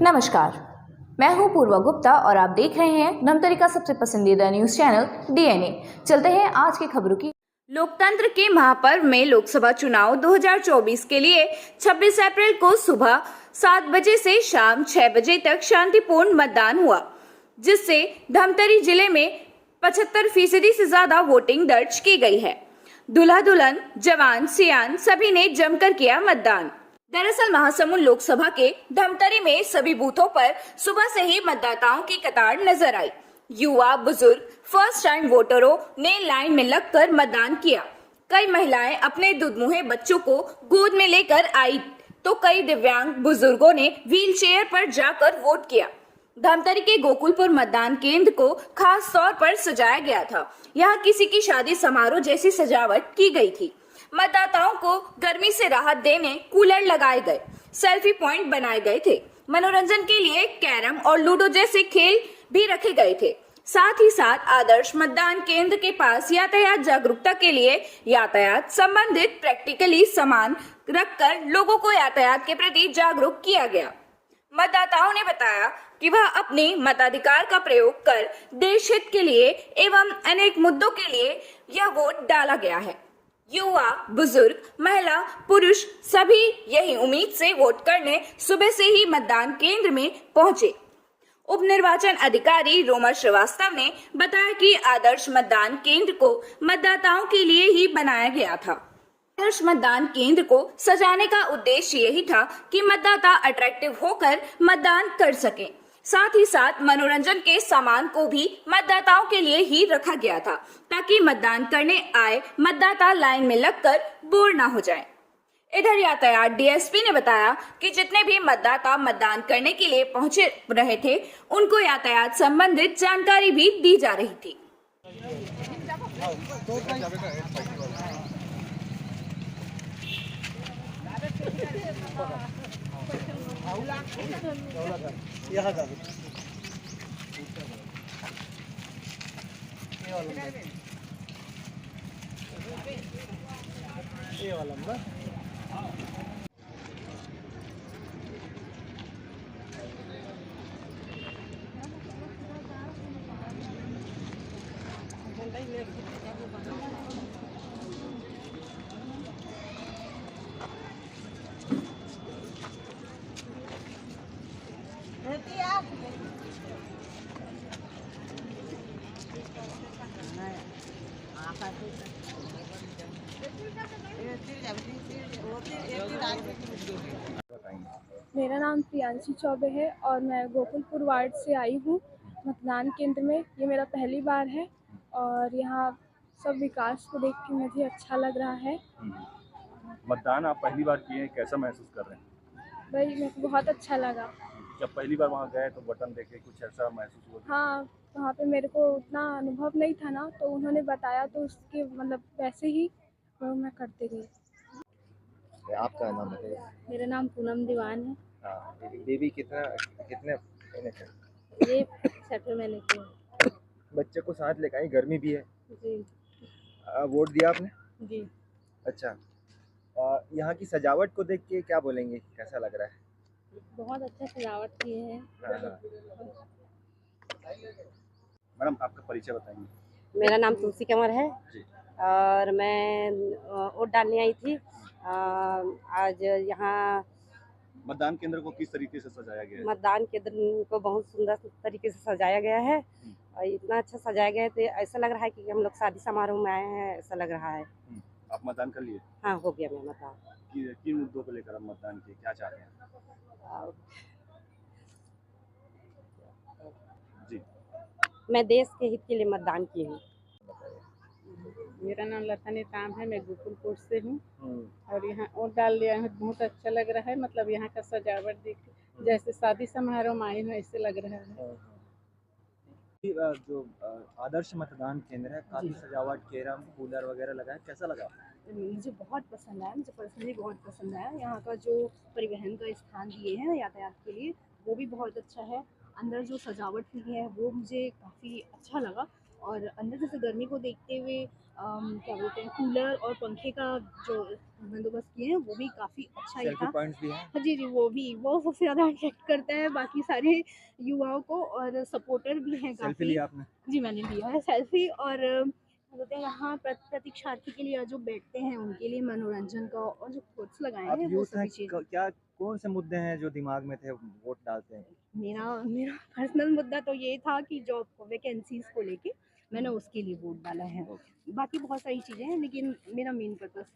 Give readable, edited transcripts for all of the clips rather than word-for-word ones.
नमस्कार, मैं हूं पूर्वा गुप्ता और आप देख रहे हैं धमतरी का सबसे पसंदीदा न्यूज चैनल डीएनए। चलते हैं आज की खबरों की। लोकतंत्र के महापर्व में लोकसभा चुनाव 2024 के लिए 26 अप्रैल को सुबह 7 बजे से शाम 6 बजे तक शांतिपूर्ण मतदान हुआ, जिससे धमतरी जिले में 75% से ज्यादा वोटिंग दर्ज की गई है। दूल्हा दुल्हन, जवान सियान सभी ने जमकर किया मतदान। दरअसल महासमुंद लोकसभा के धमतरी में सभी बूथों पर सुबह से ही मतदाताओं की कतार नजर आई। युवा, बुजुर्ग, फर्स्ट टाइम वोटरों ने लाइन में लगकर मतदान किया। कई महिलाएं अपने दुधमुहे बच्चों को गोद में लेकर आई, तो कई दिव्यांग बुजुर्गों ने व्हीलचेयर पर जाकर वोट किया। धमतरी के गोकुलपुर मतदान केंद्र को खास तौर पर सजाया गया था। यहाँ किसी की शादी समारोह जैसी सजावट की गई थी। मतदाताओं को गर्मी से राहत देने कूलर लगाए गए, सेल्फी पॉइंट बनाए गए थे। मनोरंजन के लिए कैरम और लूडो जैसे खेल भी रखे गए थे। साथ ही साथ आदर्श मतदान केंद्र के पास यातायात जागरूकता के लिए यातायात संबंधित प्रैक्टिकली सामान रखकर लोगों को यातायात के प्रति जागरूक किया गया। मतदाताओं ने बताया कि वह अपने मताधिकार का प्रयोग कर देश हित के लिए एवं अनेक मुद्दों के लिए यह वोट डाला गया है। युवा, बुजुर्ग, महिला, पुरुष सभी यही उम्मीद से वोट करने सुबह से ही मतदान केंद्र में पहुंचे। उप निर्वाचन अधिकारी रोमा श्रीवास्तव ने बताया कि आदर्श मतदान केंद्र को मतदाताओं के लिए ही बनाया गया था। आदर्श मतदान केंद्र को सजाने का उद्देश्य यही था कि मतदाता अट्रैक्टिव होकर मतदान कर सकें। साथ ही साथ मनोरंजन के सामान को भी मतदाताओं के लिए ही रखा गया था, ताकि मतदान करने आए मतदाता लाइन में लगकर बोर ना हो जाएं। इधर यातायात डीएसपी ने बताया कि जितने भी मतदाता मतदान करने के लिए पहुंचे रहे थे, उनको यातायात संबंधित जानकारी भी दी जा रही थी। ये वाला नंबर मेरा नाम प्रियांशी चौबे है और मैं गोकुलपुर वार्ड से आई हूँ मतदान केंद्र में। ये मेरा पहली बार है और यहाँ सब विकास को देख के मुझे अच्छा लग रहा है। मतदान आप पहली बार किए हैं, कैसा महसूस कर रहे हैं? भाई मेरे को बहुत अच्छा लगा। जब पहली बार वहाँ गए तो बटन देखे कुछ ऐसा महसूस हुआ? हाँ, वहाँ पे मेरे को उतना अनुभव नहीं था ना, तो उन्होंने बताया तो उसके मतलब वैसे ही मैं करते गई। आपका नाम बताइए। मेरा नाम पूनम दीवान है। हाँ, बेबी कितने महीने का? ये 7 महीने की है। बच्चे को साथ लेकर आई, गर्मी भी है। जी वोट दिया आपने? जी। अच्छा, यहाँ की सजावट को देख के क्या बोलेंगे, कैसा लग रहा है? बहुत अच्छा सजावट किए हैं। हाँ। मैडम आपका परिचय बताएंगे? मेरा नाम तुलसी कंवर है जी। और मैं वोट डालने आई थी। आज यहाँ मतदान केंद्र को किस तरीके से सजाया गया है? मतदान केंद्र को बहुत सुंदर तरीके से सजाया गया है और इतना अच्छा सजाया गया है तो ऐसा लग रहा है कि हम लोग शादी समारोह में आए हैं, ऐसा लग रहा है। आप मतदान कर लिए? हाँ, हो गया मेरा मतदान। किन मुद्दों को लेकर आप मतदान किए, क्या चाहते हैं? जी। मैं देश के हित के लिए मतदान की हूँ। मेरा नाम लता नेताम है, मैं गोकुलपुर से हूँ और यहाँ वोट डाल लिया है। बहुत अच्छा लग रहा है, मतलब यहाँ का सजावट देख जैसे शादी समारोह में आई हूँ ऐसे लग रहा है। जो आदर्श मतदान केंद्र है, काफी सजावट, कैरम, कूलर वगैरह लगा है, कैसा लगा? मुझे बहुत पसंद आया, मुझे पर्सनली बहुत पसंद आया। यहाँ का जो परिवहन का स्थान दिए हैं यातायात के लिए, वो भी बहुत अच्छा है। अंदर जो सजावट हुई है वो मुझे काफ़ी अच्छा लगा। और अंदर जैसे गर्मी को देखते हुए क्या बोलते हैं, कूलर और पंखे का जो बंदोबस्त किए हैं वो भी काफ़ी अच्छा ही सेल्फी था। पॉइंट्स भी हैं। हाँ जी, वो सबसे ज़्यादा अट्रैक्ट करता है बाकी सारे युवाओं को, और सपोर्टर भी हैं सेल्फी काफ़ी। लिया आपने? जी, मैंने लिया है सेल्फी। और क्या बोलते हैं, यहाँ प्रतीक्षार्थी के लिए जो बैठते हैं उनके लिए मनोरंजन का और जो कोट्स लगाए आप हैं वो यूथ हैं, सभी चीज़। क्या कौन से मुद्दे हैं जो दिमाग में थे वोट डालते हैं? मेरा मेरा पर्सनल मुद्दा तो ये था कि जॉब वैकेंसीज को लेके मैंने उसके लिए वोट डाला है। बाकी बहुत सारी चीज़ें हैं लेकिन मेरा मेन पर्पस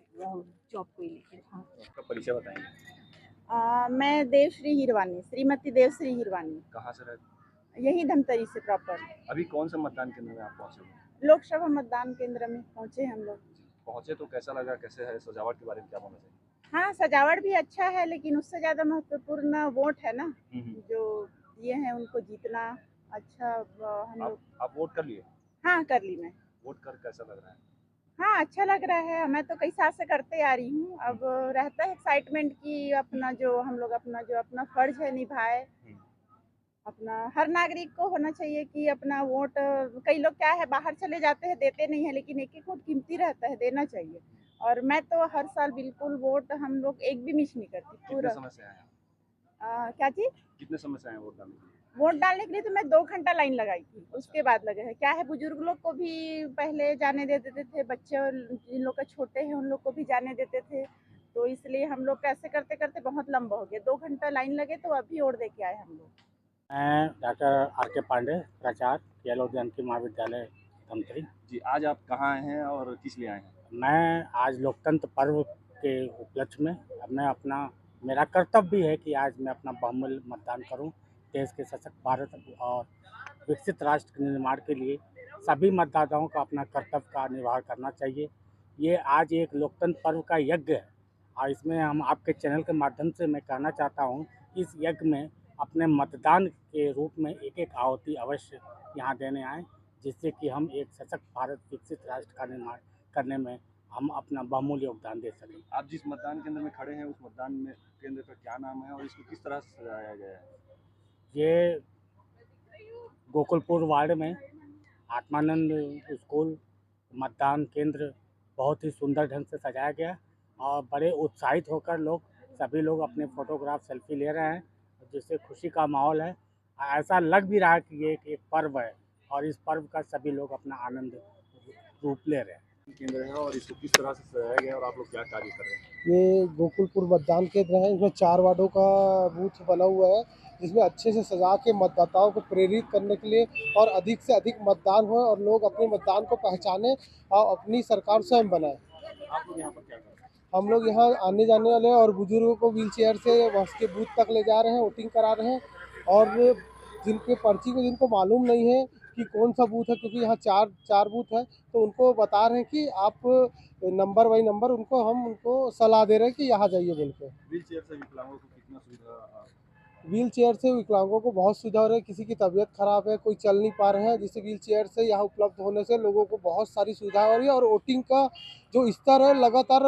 जॉब को ही लेके था। आपका परिचय बताएंगे? मैं देवश्री हिरवानी, श्रीमती देवश्री हिरवानी, कहाँ से रहते? यही धमतरी से प्रॉपर। अभी कौन से मतदान केंद्र में आप पहुँचे हुए? लोकसभा मतदान केंद्र में पहुंचे हम लोग। पहुँचे तो कैसा लगा, कैसे है सजावट के बारे में क्या बोलना चाहिए? हाँ, सजावट भी अच्छा है लेकिन उससे ज़्यादा महत्वपूर्ण वोट है ना, जो दिए हैं उनको जीतना। अच्छा, हम लोग। आप वोट कर लिए? हाँ, कर ली मैं। वोट कर कैसा लग रहा है? हाँ, अच्छा लग रहा है। मैं तो कई साल से करते आ रही हूँ। अब रहता है एक्साइटमेंट कि अपना जो अपना फर्ज है निभाए। अपना हर नागरिक को होना चाहिए कि अपना वोट, कई लोग क्या है बाहर चले जाते हैं देते नहीं है, लेकिन एक एक वोट कीमती रहता है, देना चाहिए। और मैं तो हर साल बिल्कुल वोट, हम लोग एक भी मिस नहीं करती कितने पूरा। समय से आए हैं? क्या चीज़? कितने समय से आए हैं वोट डालने के लिए? वोट डालने के लिए तो मैं 2 घंटा लाइन लगाई थी, उसके बाद लगे हैं। क्या है, बुजुर्ग लोग को भी पहले जाने दे देते थे, बच्चे और जिन लोग का छोटे हैं उन लोग को भी जाने देते थे, तो इसलिए हम लोग कैसे करते करते बहुत लंबा हो गया। 2 घंटा लाइन लगे तो अभी वोट दे के आए हम लोग। मैं डॉक्टर आर.के. पांडे, प्राचार्य येलो जानकी महाविद्यालय धमतरी। जी, आज आप कहाँ आए हैं और किस लिए आए हैं? मैं आज लोकतंत्र पर्व के उपलक्ष्य में मेरा कर्तव्य भी है कि आज मैं अपना बहुमूल्य मतदान करूं। देश के सशक्त भारत और विकसित राष्ट्र के निर्माण के लिए सभी मतदाताओं को अपना कर्तव्य का निर्वाह करना चाहिए। ये आज एक लोकतंत्र पर्व का यज्ञ है और इसमें हम आपके चैनल के माध्यम से मैं कहना चाहता हूँ, इस यज्ञ में अपने मतदान के रूप में एक एक आहुति अवश्य यहाँ देने आएँ, जिससे कि हम एक सशक्त भारत विकसित राष्ट्र का निर्माण करने में हम अपना बहुमूल्य योगदान दे सकें। आप जिस मतदान केंद्र में खड़े हैं उस मतदान में केंद्र का क्या नाम है और इसको किस तरह से सजाया गया है? ये गोकुलपुर वार्ड में आत्मानंद स्कूल मतदान केंद्र बहुत ही सुंदर ढंग से सजाया गया और बड़े उत्साहित होकर सभी लोग अपने फोटोग्राफ सेल्फी ले रहे हैं, जिससे खुशी का माहौल है। ऐसा लग भी रहा है कि ये एक पर्व है और इस पर्व का सभी लोग अपना आनंद रूप ले रहे हैं। केंद्र है और इसको किस तरह से सजाया गया और आप लोग क्या कार्य कर रहे हैं? ये गोकुलपुर मतदान केंद्र है। इसमें 4 वार्डों का बूथ बना हुआ है, जिसमें अच्छे से सजा के मतदाताओं को प्रेरित करने के लिए और अधिक से अधिक मतदान हो और लोग अपने मतदान को पहचाने और अपनी सरकार स्वयं बनाए। आप लोग यहाँ पर क्या कर रहे हैं? हम लोग यहाँ आने जाने वाले और बुजुर्गों को व्हील चेयर से बस के बूथ तक ले जा रहे हैं, वोटिंग करा रहे हैं। और जिनके पर्ची को जिनको मालूम नहीं है कि कौन सा बूथ है, क्योंकि यहाँ चार बूथ है, तो उनको बता रहे हैं कि आप नंबर बाई नंबर उनको सलाह दे रहे हैं कि यहाँ जाइए बोल के। व्हील चेयर से विकलांगों को कितना सुविधा? व्हील चेयर से विकलांगों को बहुत सुविधा हो रही है। किसी की तबीयत खराब है, कोई चल नहीं पा रहे हैं, जिससे व्हील चेयर से यहाँ उपलब्ध होने से लोगों को बहुत सारी सुविधा हो रही है और वोटिंग का जो स्तर है लगातार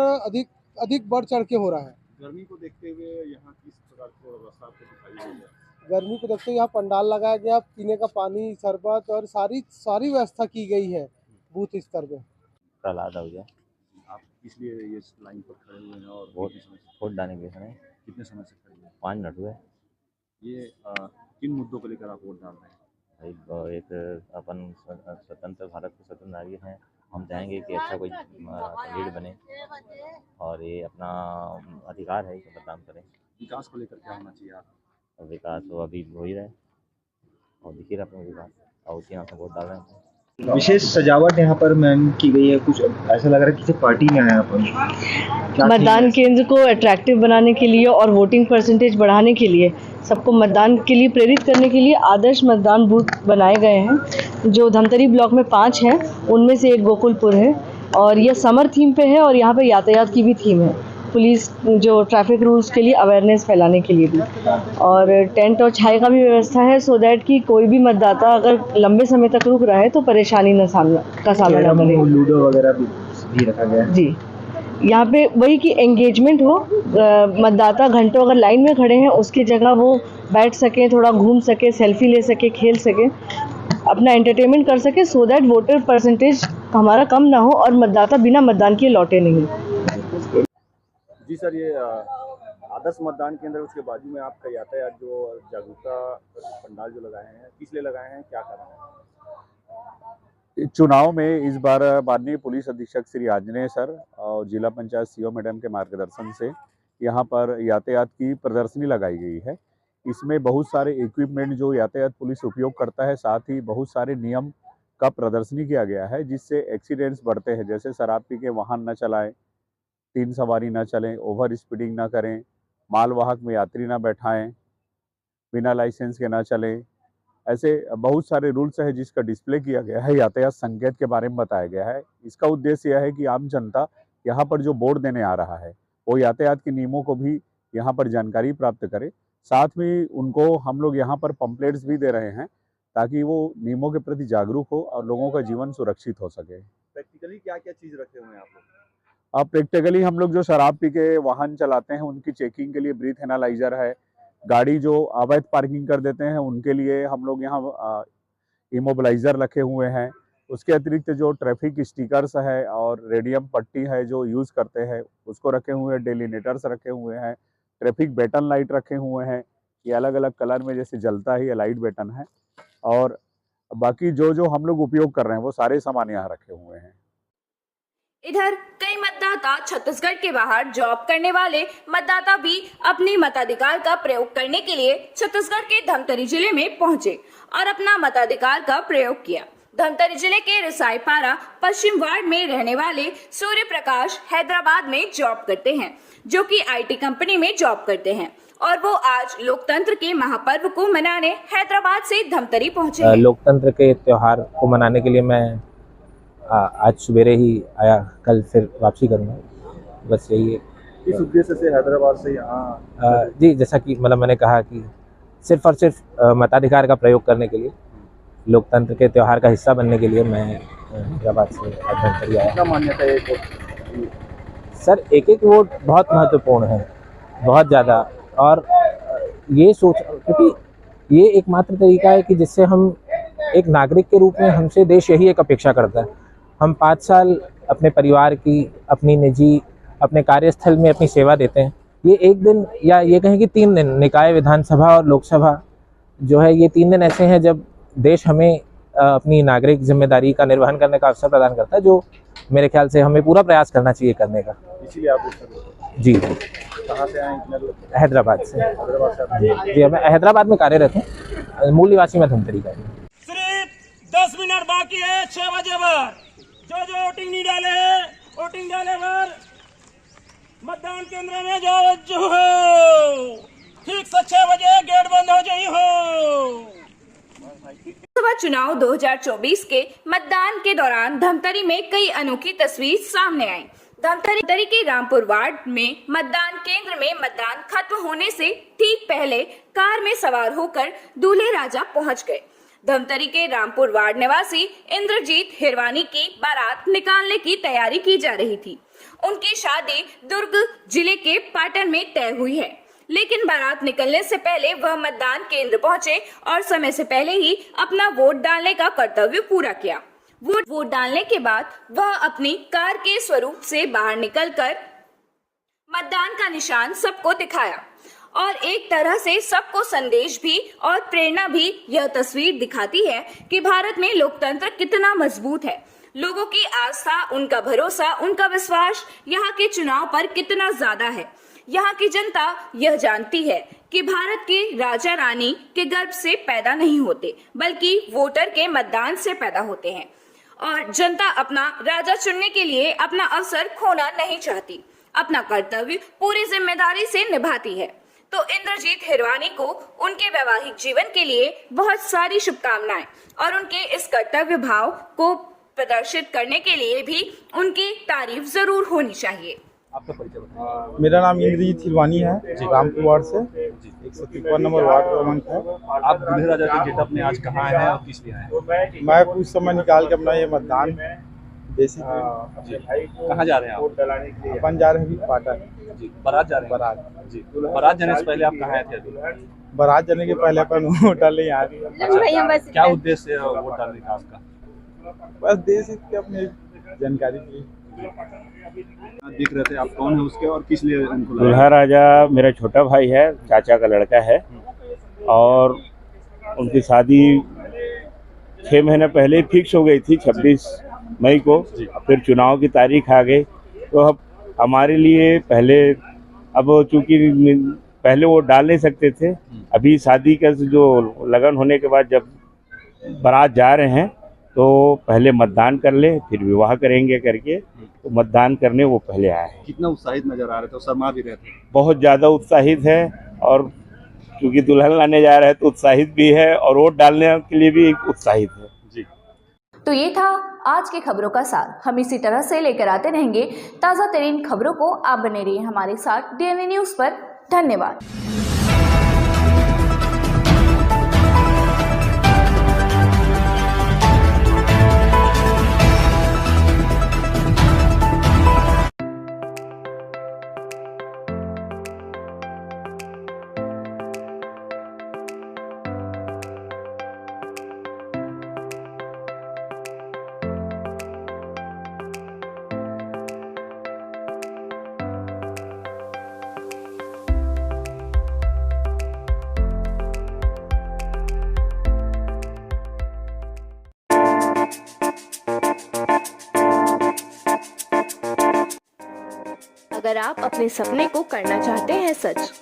अधिक बढ़ चढ़ के हो रहा है। गर्मी को देखते हुए यहाँ किस प्रकार की व्यवस्था आपको दिखाई गई है? गर्मी को देखते हुए यहाँ पंडाल लगाया गया, पीने का पानी, शरबत और सारी व्यवस्था की गई है बूथ स्तर पे। प्रहलाद आहूजा। आप किस लिए ये लाइन पर खड़े हुए हैं और वोट डालने के लिए खड़े हैं? कितने समय से खड़े हैं? 5 मिनट हुए। ये किन मुद्दों को लेकर आप वोट डाल रहे हैं? भाई एक अपन स्वतंत्र भारत के स्वतंत्र नागरिक हैं, हम चाहेंगे कि अच्छा कोई लीड बने और ये अपना अधिकार है कि मतदान करें। विकास को लेकर क्या होना चाहिए आप? विकास तो अभी हो ही रहा है और दिख ही रहा अपना विकास, और उसी यहाँ से वोट डाल रहे हैं। विशेष सजावट यहाँ पर मैम की गई है, कुछ ऐसा लग रहा है किसी पार्टी में आया अपन। मतदान केंद्र को अट्रैक्टिव बनाने के लिए और वोटिंग परसेंटेज बढ़ाने के लिए, सबको मतदान के लिए प्रेरित करने के लिए आदर्श मतदान बूथ बनाए गए हैं, जो धमतरी ब्लॉक में 5 हैं, उनमें से एक गोकुलपुर है और यह समर थीम पे है और यहाँ पे यातायात की भी थीम है, पुलिस जो ट्रैफिक रूल्स के लिए अवेयरनेस फैलाने के लिए भी, और टेंट और छाए का भी व्यवस्था है, सो दैट कि कोई भी मतदाता अगर लंबे समय तक रुक रहा है तो परेशानी का सामना करे। लूडो वगैरह भी रखा गया है जी। यहाँ पे वही कि एंगेजमेंट हो, मतदाता घंटों अगर लाइन में खड़े हैं उसकी जगह वो बैठ सके, थोड़ा घूम सके, सेल्फी ले सके, खेल सके, अपना एंटरटेनमेंट कर सके, सो दैट वोटर परसेंटेज हमारा कम ना हो और मतदाता बिना मतदान किए लौटे नहीं। जी सर, ये आदर्श मतदान केंद्र, उसके बाजू में आपका यातायात जो जागरूकता पंडाल जो लगाए हैं, किस लिए लगाए हैं, क्या कारण है? चुनाव में इस बार माननीय पुलिस अधीक्षक श्री आंजनेय सर और जिला पंचायत सीओ मैडम के मार्गदर्शन से यहाँ पर यातायात की प्रदर्शनी लगाई गई है। इसमें बहुत सारे इक्विपमेंट जो यातायात पुलिस उपयोग करता है, साथ ही बहुत सारे नियम का प्रदर्शनी किया गया है, जिससे एक्सीडेंट्स बढ़ते हैं। जैसे शराब पी के वाहन न चलाएं, 3 सवारी न चलें, ओवर स्पीडिंग ना करें, मालवाहक में यात्री ना बैठाएं, बिना लाइसेंस के ना चलें। ऐसे बहुत सारे रूल्स है जिसका डिस्प्ले किया गया है, यातायात संकेत के बारे में बताया गया है। इसका उद्देश्य यह है कि आम जनता यहाँ पर जो वोट देने आ रहा है वो यातायात के नियमों को भी यहाँ पर जानकारी प्राप्त करे। साथ में उनको हम लोग यहाँ पर पम्पलेट्स भी दे रहे हैं ताकि वो नियमों के प्रति जागरूक हो और लोगों का जीवन सुरक्षित हो सके। प्रैक्टिकली क्या क्या चीज़ रखे हुए हैं आप लोग? अब प्रैक्टिकली हम लोग जो शराब पी के वाहन चलाते हैं उनकी चेकिंग के लिए ब्रीथ एनालाइजर है। गाड़ी जो अवैध पार्किंग कर देते हैं उनके लिए हम लोग यहाँ इमोबिलाइजर रखे हुए हैं। उसके अतिरिक्त जो ट्रैफिक स्टिकर्स है और रेडियम पट्टी है जो यूज़ करते हैं उसको रखे हुए हैं, डेलिनेटर्स रखे हुए हैं, ट्रैफिक बैटन लाइट रखे हुए हैं, ये अलग अलग कलर में जैसे जलता है ये लाइट बैटन है। और बाकी जो जो हम लोग उपयोग कर रहे हैं वो सारे सामान यहाँ रखे हुए हैं। इधर कई मतदाता छत्तीसगढ़ के बाहर जॉब करने वाले मतदाता भी अपने मताधिकार का प्रयोग करने के लिए छत्तीसगढ़ के धमतरी जिले में पहुंचे और अपना मताधिकार का प्रयोग किया। धमतरी जिले के रिसाईपारा पश्चिम वार्ड में रहने वाले सूर्य प्रकाश हैदराबाद में जॉब करते हैं, जो कि IT कंपनी में जॉब करते हैं, और वो आज लोकतंत्र के महापर्व को मनाने हैदराबाद से धमतरी पहुंचे हैं। लोकतंत्र के त्योहार को मनाने के लिए मैं आज सवेरे ही आया, कल फिर वापसी करूँगा, बस यही है। किस उद्देश्य से हैदराबाद से यहाँ? जी, जैसा कि मतलब मैंने कहा कि सिर्फ और सिर्फ मताधिकार का प्रयोग करने के लिए, लोकतंत्र के त्यौहार का हिस्सा बनने के लिए मैं हैदराबाद से धमतरी आया। क्या मान्यता है सर, एक एक वोट बहुत महत्वपूर्ण है, बहुत ज़्यादा। और ये सोच, क्योंकि ये एकमात्र तरीका है कि जिससे हम एक नागरिक के रूप में, हमसे देश यही एक अपेक्षा करता है। हम 5 साल अपने परिवार की, अपनी निजी, अपने कार्यस्थल में अपनी सेवा देते हैं। ये एक दिन, या ये कहें कि 3 दिन, निकाय, विधानसभा और लोकसभा जो है, ये 3 दिन ऐसे हैं जब देश हमें अपनी नागरिक जिम्मेदारी का निर्वहन करने का अवसर प्रदान करता है, जो मेरे ख्याल से हमें पूरा प्रयास करना चाहिए करने का। इसीलिए आप जी। कहाँ से आए? हैदराबाद से। जी, मैं हैदराबाद में कार्यरत हूँ, मूल निवासी मैं धमतरी का हूँ। सिर्फ 10 मिनट बाकी है 6 बजे पर। जो वोटिंग नहीं डाले है, वोटिंग डाले पर मतदान केंद्र में जाओ जो हो। ठीक से 6 बजे गेट बंद हो जाई हो। लोकसभा चुनाव 2024 के मतदान के दौरान धमतरी में कई अनोखी तस्वीर सामने आई। धमतरी के रामपुर वार्ड में मतदान केंद्र में मतदान खत्म होने से ठीक पहले कार में सवार होकर दूल्हे राजा पहुंच गए। धमतरी के रामपुर वार्ड निवासी इंद्रजीत हिरवानी की बारात निकालने की तैयारी की जा रही थी। उनकी शादी दुर्ग जिले के पाटन में तय हुई है, लेकिन बारात निकलने से पहले वह मतदान केंद्र पहुंचे और समय से पहले ही अपना वोट डालने का कर्तव्य पूरा किया। वोट डालने के बाद वह अपनी कार के स्वरूप से बाहर निकलकर मतदान का निशान सबको दिखाया और एक तरह से सबको संदेश भी और प्रेरणा भी यह तस्वीर दिखाती है कि भारत में लोकतंत्र कितना मजबूत है। लोगों की आस्था, उनका भरोसा, उनका विश्वास यहाँ के चुनाव पर कितना ज्यादा है। यहाँ की जनता यह जानती है कि भारत के राजा रानी के गर्भ से पैदा नहीं होते, बल्कि वोटर के मतदान से पैदा होते हैं और जनता अपना राजा चुनने के लिए अपना अवसर खोना नहीं चाहती, अपना कर्तव्य पूरी जिम्मेदारी से निभाती है। तो इंद्रजीत हिरवानी को उनके वैवाहिक जीवन के लिए बहुत सारी शुभकामनाएं और उनके इस कर्तव्य भाव को प्रदर्शित करने के लिए भी उनकी तारीफ जरूर होनी चाहिए। आपका परिचय? मेरा नाम इंद्रजीत हिरवानी है, रामपुर वार्ड से, 153 नंबर वार्ड क्रमांक है। आप दूल्हे राजा के गेटअप में आज कहाँ आए हैं और किस लिए आए हैं? मैं कुछ समय निकाल के अपना ये मतदान देसी कहाँ जा रहे हैं आप? अपन जा रहे हैं अभी पाटन जी, बारात जा रहे हैं। बारात। जी, बारात जाने से पहले आप कहाँ आए थे अभी? बारात जाने के पहले अपन वोट डालने यहाँ अच्छा, क्या उद्देश्य है वोट डालने का आपका? बस देश की अपनी जानकारी की। दिख रहे थे आप, कौन है उसके और किस लिए उनको लगाया? दुल्हा राजा मेरा छोटा भाई है, चाचा का लड़का है और उनकी शादी 6 महीने पहले ही फिक्स हो गई थी 26 मई को। फिर चुनाव की तारीख आ गई तो अब हमारे लिए पहले, अब चूंकि पहले वो डाल नहीं सकते थे, अभी शादी का जो लगन होने के बाद जब बारात जा रहे हैं तो पहले मतदान कर ले फिर विवाह करेंगे करके, तो मतदान करने वो पहले आए हैं। कितना उत्साहित नजर आ रहे थे और शर्मा भी रहे थे? बहुत ज़्यादा उत्साहित है और क्योंकि दुल्हन लाने जा रहे हैं तो उत्साहित भी है और वोट डालने के लिए भी उत्साहित है। जी। तो ये था आज की खबरों का सार। हम इसी तरह से लेकर आते रहेंगे ताज़ा तरीन खबरों को। आप बने रहिए हमारे साथ डीएनए न्यूज़ पर। धन्यवाद। अगर आप अपने सपने को करना चाहते हैं सच,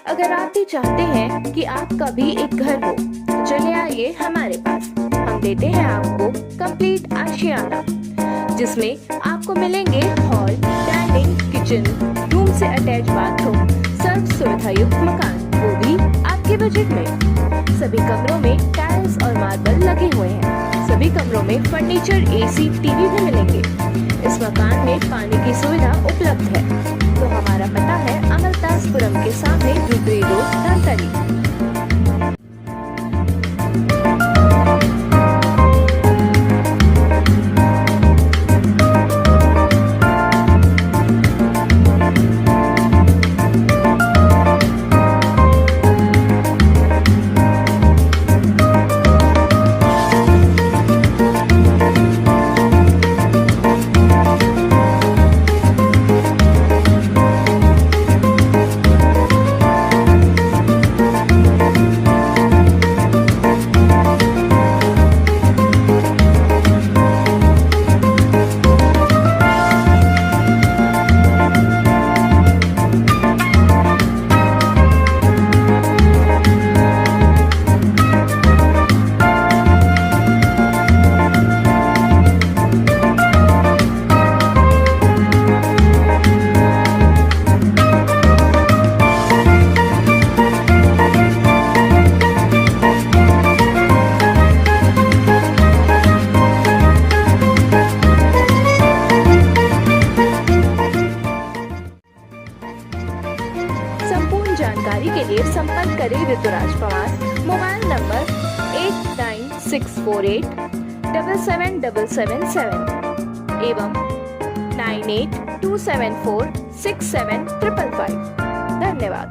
अगर आप भी चाहते हैं कि आपका भी एक घर हो, तो चले आइए हमारे पास। हम देते हैं आपको कंप्लीट आशियाना, जिसमें आपको मिलेंगे हॉल, डाइनिंग, किचन, रूम से अटैच बाथरूम, सर्व सुविधा युक्त मकान, वो भी आपके बजट में। सभी कमरों में टाइल्स और मार्बल लगे हुए हैं। सभी कमरों में फर्नीचर, एसी, टीवी भी मिलेंगे। इस मकान में पानी की सुविधा उपलब्ध है। तो हमारा पता है अमलदासपुरम के सामने जुबरी रोड, धमतरी। जानकारी के लिए संपर्क करें ऋतुराज पवार। मोबाइल नंबर 8964877777 एवं 9827467555। धन्यवाद।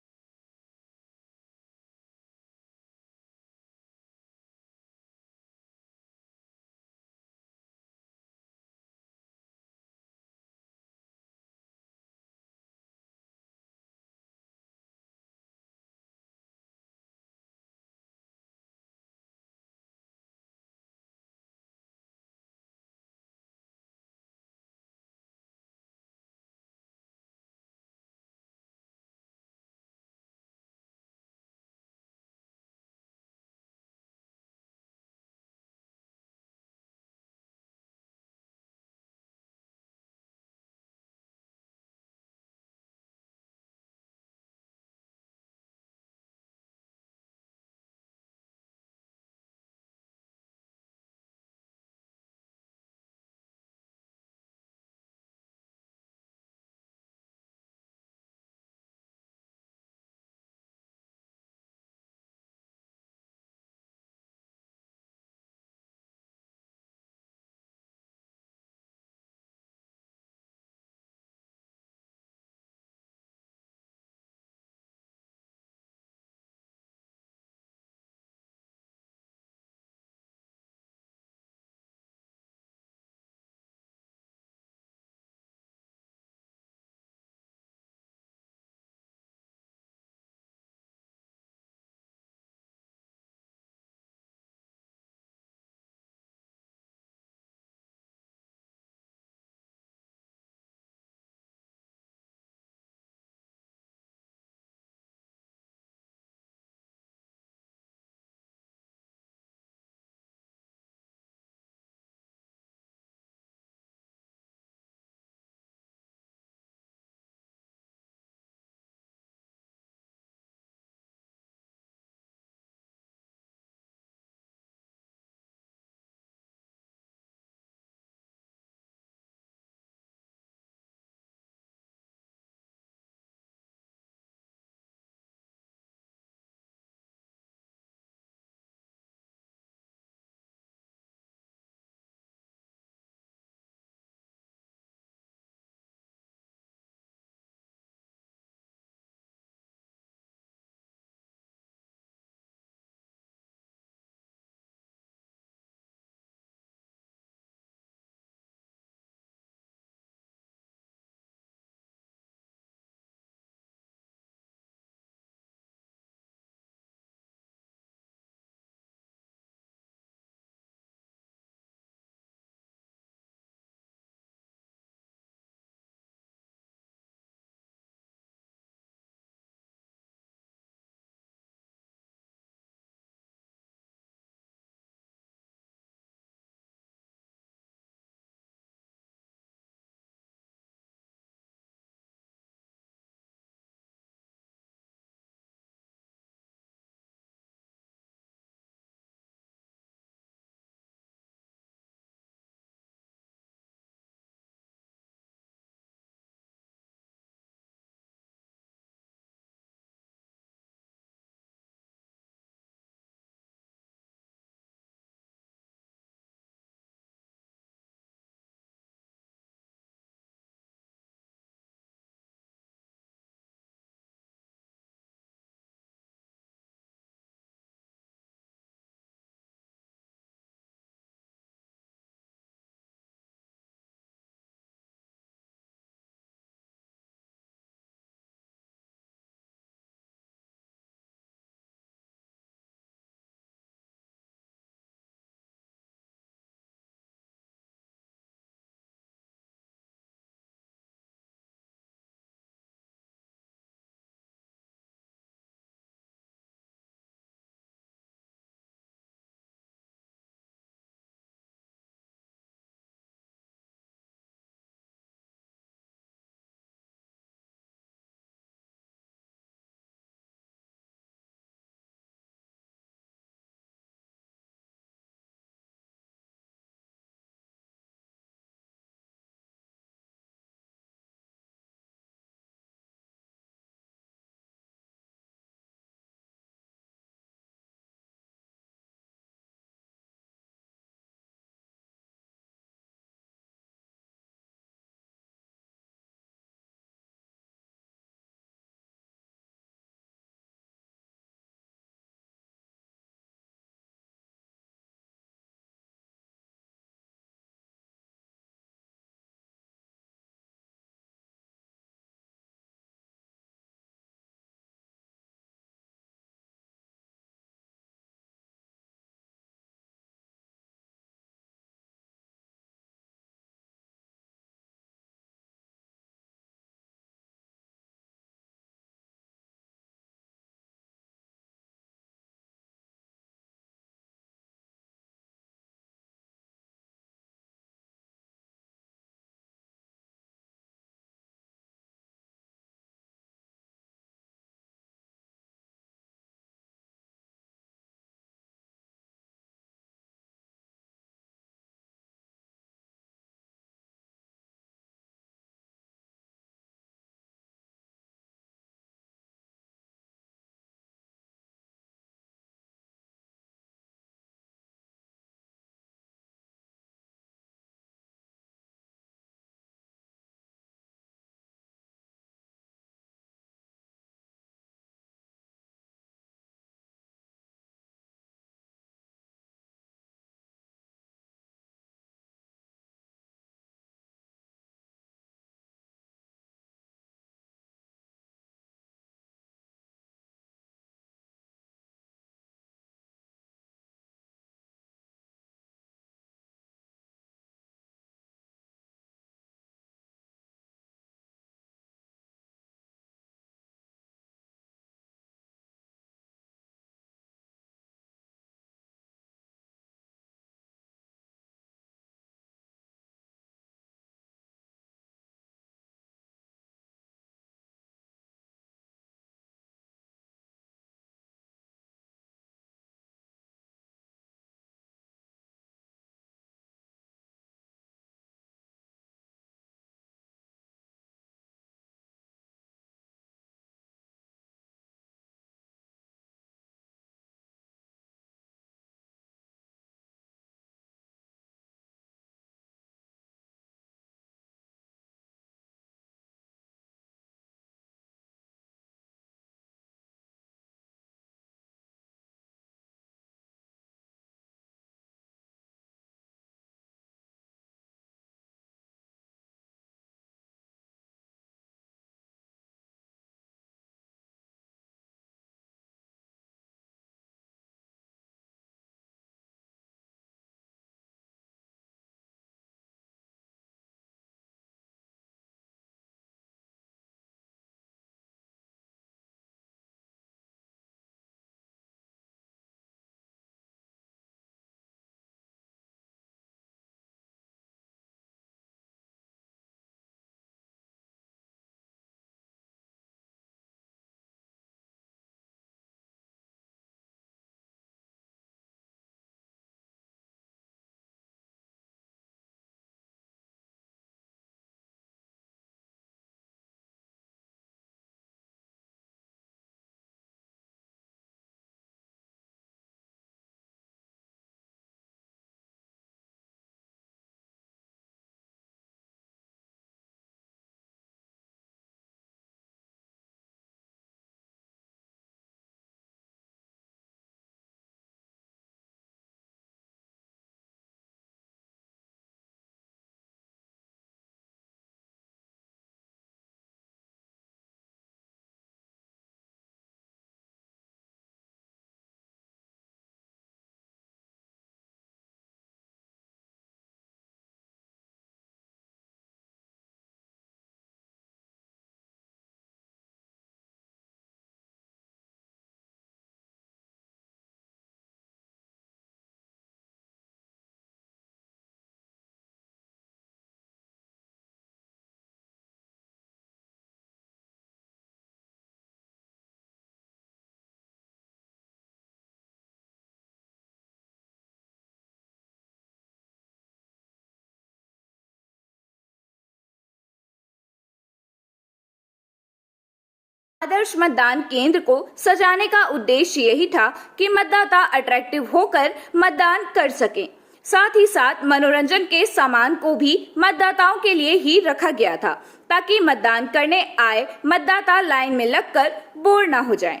आदर्श मतदान केंद्र को सजाने का उद्देश्य यही था कि मतदाता अट्रैक्टिव होकर मतदान कर सकें। साथ ही साथ मनोरंजन के सामान को भी मतदाताओं के लिए ही रखा गया था, ताकि मतदान करने आए मतदाता लाइन में लगकर बोर न हो जाएं।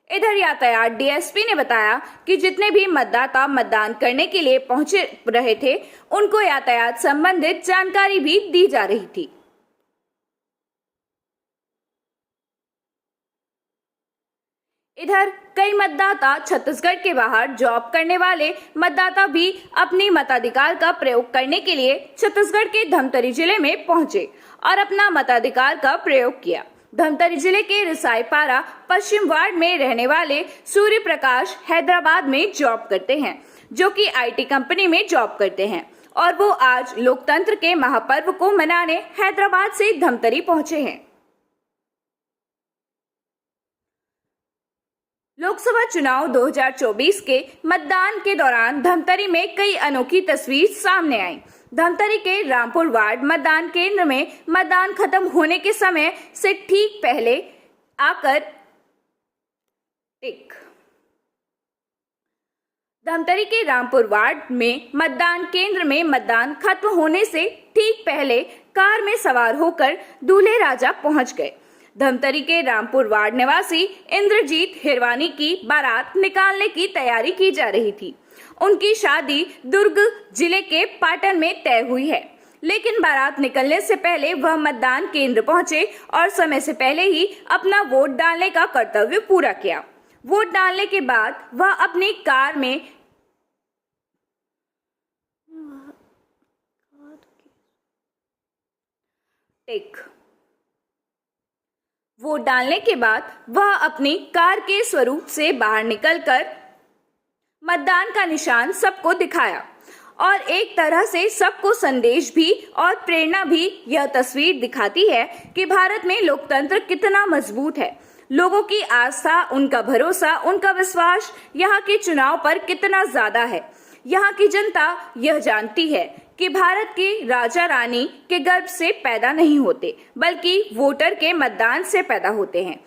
इधर यातायात डीएसपी ने बताया कि जितने भी मतदाता मतदान करने के लिए पहुंचे रहे थे, उनको यातायात संबंधित जानकारी भी दी जा रही थी। इधर कई मतदाता छत्तीसगढ़ के बाहर जॉब करने वाले मतदाता भी अपनी मताधिकार का प्रयोग करने के लिए छत्तीसगढ़ के धमतरी जिले में पहुंचे और अपना मताधिकार का प्रयोग किया। धमतरी जिले के रिसाईपारा पश्चिम वार्ड में रहने वाले सूर्य प्रकाश हैदराबाद में जॉब करते हैं, जो कि आईटी कंपनी में जॉब करते हैं, और वो आज लोकतंत्र के महापर्व को मनाने हैदराबाद से धमतरी पहुंचे हैं। लोकसभा चुनाव 2024 के मतदान के दौरान धमतरी में कई अनोखी तस्वीर सामने आई। धमतरी के रामपुर वार्ड मतदान केंद्र में मतदान खत्म होने के समय से ठीक पहले आकर धमतरी के रामपुर वार्ड में मतदान केंद्र में मतदान खत्म होने से ठीक पहले कार में सवार होकर दूल्हे राजा पहुंच गए। धमतरी के रामपुर वार्ड निवासी इंद्रजीत हिरवानी की बारात निकालने की तैयारी की जा रही थी। उनकी शादी दुर्ग जिले के पाटन में तय हुई है, लेकिन बारात निकलने से पहले वह मतदान केंद्र पहुंचे और समय से पहले ही अपना वोट डालने का कर्तव्य पूरा किया। वोट डालने के बाद वह अपनी कार में वोट डालने के बाद वह अपनी कार के स्वरूप से बाहर निकलकर मतदान का निशान सबको दिखाया और एक तरह से सबको संदेश भी और प्रेरणा भी यह तस्वीर दिखाती है कि भारत में लोकतंत्र कितना मजबूत है। लोगों की आस्था, उनका भरोसा, उनका विश्वास यहाँ के चुनाव पर कितना ज्यादा है। यहाँ की जनता यह जानती है कि भारत के राजा रानी के गर्भ से पैदा नहीं होते, बल्कि वोटर के मतदान से पैदा होते हैं,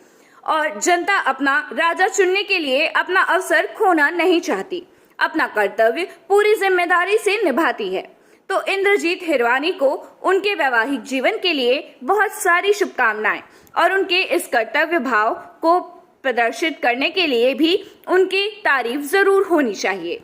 और जनता अपना राजा चुनने के लिए अपना अवसर खोना नहीं चाहती, अपना कर्तव्य पूरी जिम्मेदारी से निभाती है। तो इंद्रजीत हिरवानी को उनके वैवाहिक जीवन के लिए बहुत सारी शुभकामनाएं और उनके इस कर्तव्य भाव को प्रदर्शित करने के लिए भी उनकी तारीफ जरूर होनी चाहिए।